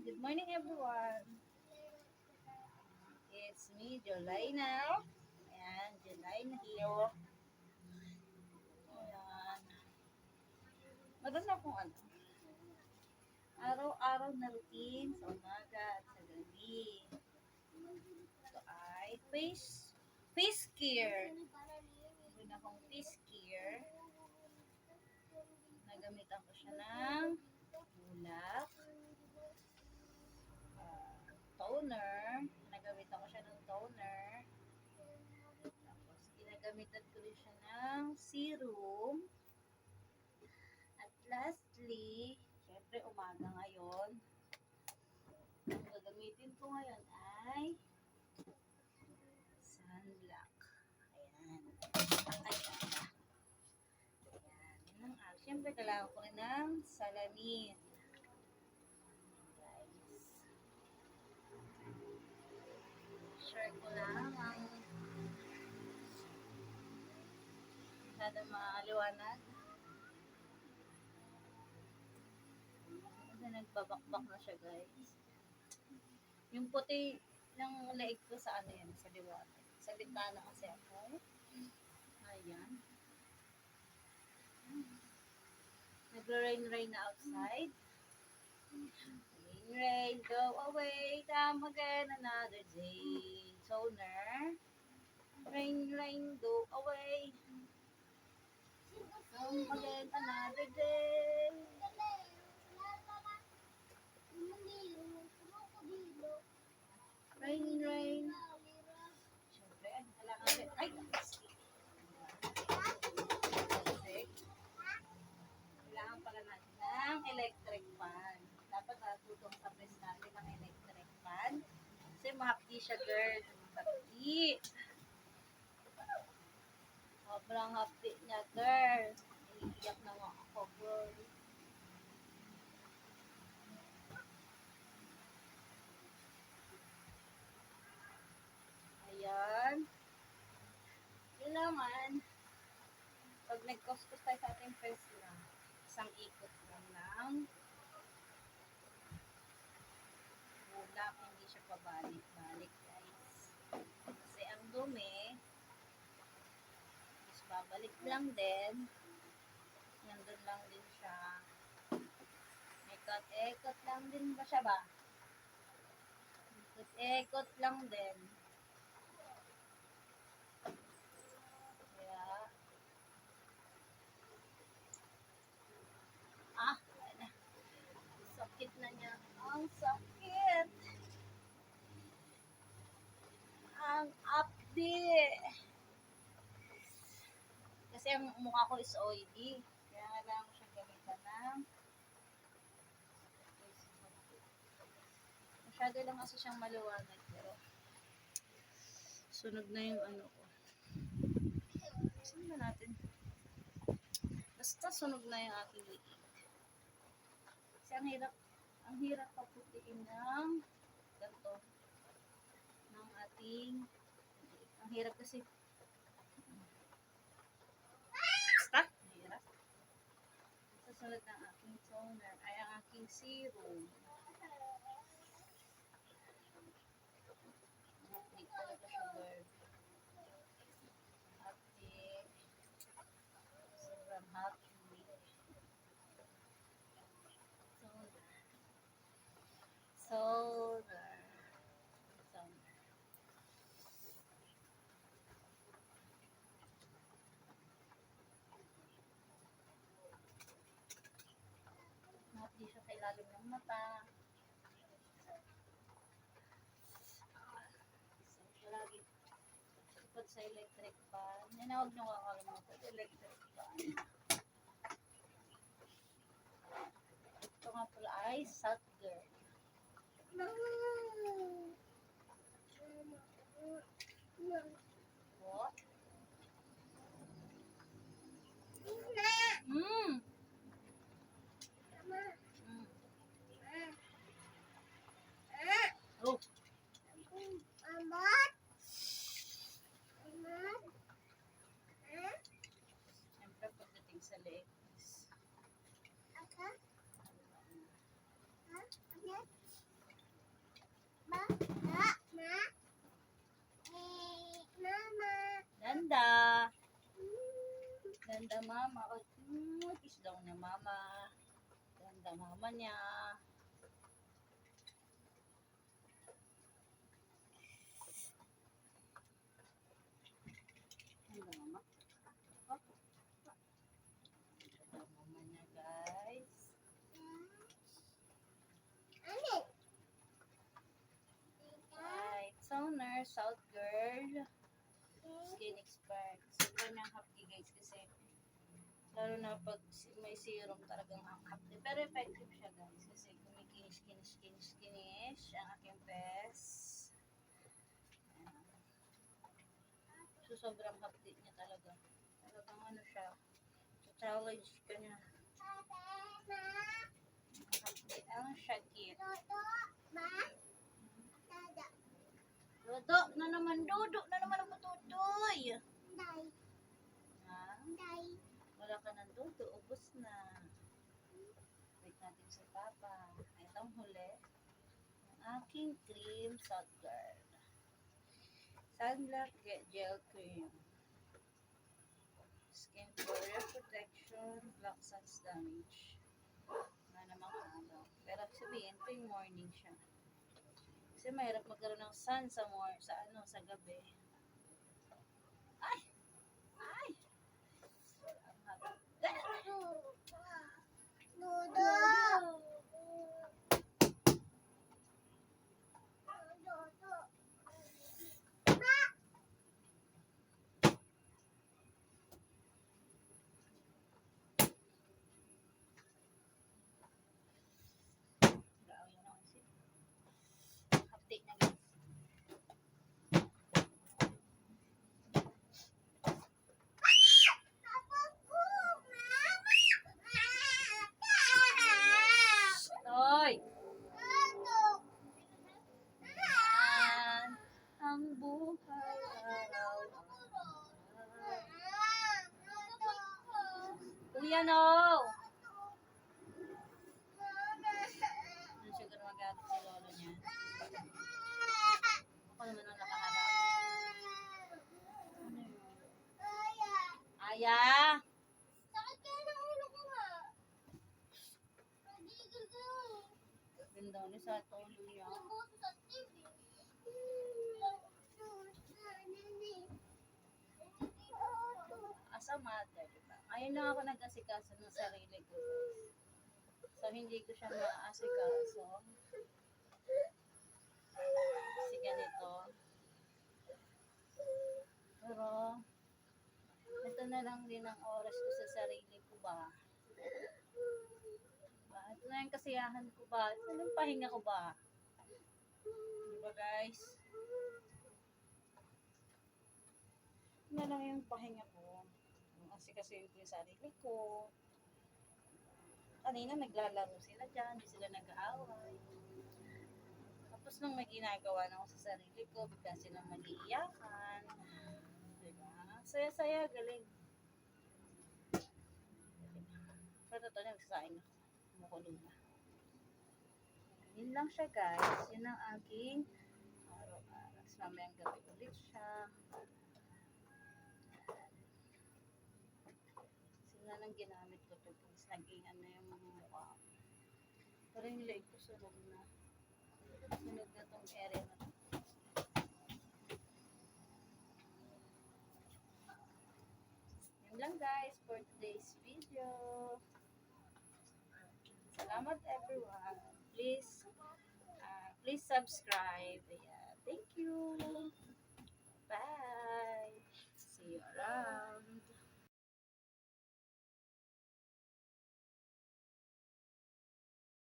Good morning, everyone. It's me, Jolaina. Ayan, Jolaina here. Ayan. Meron akong araw-araw na routine sa umaga at sa gabi. Ito ay face care. Meron akong face care. Nagamitan ko siya ng bulak, toner. Nagamitan ko siya ng toner. Tapos, ginagamitan ko din siya ng serum. At lastly, syempre umaga ngayon, ang gagamitin ko ngayon ay sunblock. Ayan. Ayan. Ayan. Syempre kailangan ko rin ng salamin. Guys. Share ko lang ang masyado maliwanag. Kasi nagbabakbak na siya, guys. Yung puti ng leeg ko sa ano yan, sa liwanag. Sa bintana kasi ako. Ayan. Nagre-rain na outside. Rain, rain, go away. Come again another day. Toner. Rain, rain, go away. Come again another day. Rain, rain. Siyempre, kailangan rin. Ay! Kailangan pala natin ng electric fan. Dapat natutong sa press natin ng electric fan. Kasi mahapdi siya, girl. Hapdi. Sobrang hapdi niya, girl. Iiyak na nga ako, girl. Ayan. Kailangan, pag nag-kuskus tayo sa ating face lang, isang ikot lang ng bulak, hindi siya pabalik-balik, guys. Kasi ang dumi, is babalik lang din, nandun lang din siya. Ikot-ikot lang din ba siya ba? Ikot-ikot lang din. Kaya, sakit na niya. Ang sakit. Ang updi. Kasi ang mukha ko is oily. Kaya kailangan ko siyang gamitan ng masyado lang kasi siyang maluwanag. Pero sunog na yung ano ko. Saan ba natin? Basta sunog na yung aking liig. Kasi ang hirap paputiin ng ganito. Ng ating, ang hirap kasi. Basta, hirap. Sasunod ng aking toner ay ang aking serum. Hapdik talaga siya, girl. Hapdik. Sobrang hapdik. Solar. Hapdik siya sa ilalim ng mata. So, lagi ikot sa electric fan. Huwag nyo kakalimutan electric fan. Ito nga pala ay Satger. What? Mm. Oh. Siyempre pagdating sa legs. Ganda. Ganda mama. O, kiss daw na mama. Ganda mama niya. Ganda mama. Oh. Ganda mama niya guys. Right. Toner, South Girl. Skin expert. Super niyang hapdi guys kasi lalo na pag may serum talagang ang hapdi. Pero effective siya guys kasi kumikinis ang aking best. Ayan. So sobrang hapdi niya talaga. Talagang ano siya. Challenge ka niya. Hapdi ang shagit. Dodo na naman ang matutoy. Ha? Wala ka ng dodo, ubos na. Wait natin si Papa. Itong huli. Ang aking cream South Girl. Sunblock Gel Cream. Skin barrier protection, black suns damage. Na namang araw. Pero sabihin, tuwing morning siya. Kasi mahirap magkaroon ng sun sa gabi. Ay! Ay! Ang hapdi. Hapdi na guys. Toy! Yan ang buhay araw-araw. Kuya, no! Ano siguro magalit si lolo niya? Ako naman ang nakaharap. Ano yun? Aya! Ganda ni sa tolo niya. As a mother, diba? Ngayon lang ako nag-asikaso ng sarili ko. So, hindi ko siya maasikaso. Kasi ganito. Pero, ito na lang din ang oras ko sa sarili ko ba? Diba? Ito na yung kasiyahan ko ba? Ito na yung pahinga ko ba? Diba guys? Ito na lang yung pahinga ko. Kasi yung sarili ko. Kanina naglalaro sila dyan, hindi sila nag-aaway. Tapos nung may ginagawa na ako sa sarili ko, bigla silang mag-iiyakan. Diba? Saya-saya, galing. Pero totoo na, magsasain ako. Kumukulong na. Yun lang siya guys. Yun ang aking araw-araw. Mamayang gabi ulit siya. Sila nang ginamit ko to guys. Nag-ian na yung mga mukha. Pero yung leg ko sunog na. Sunog na tong area na to. Yun lang guys for today's video. Salamat everyone. Please subscribe. Yeah, thank you.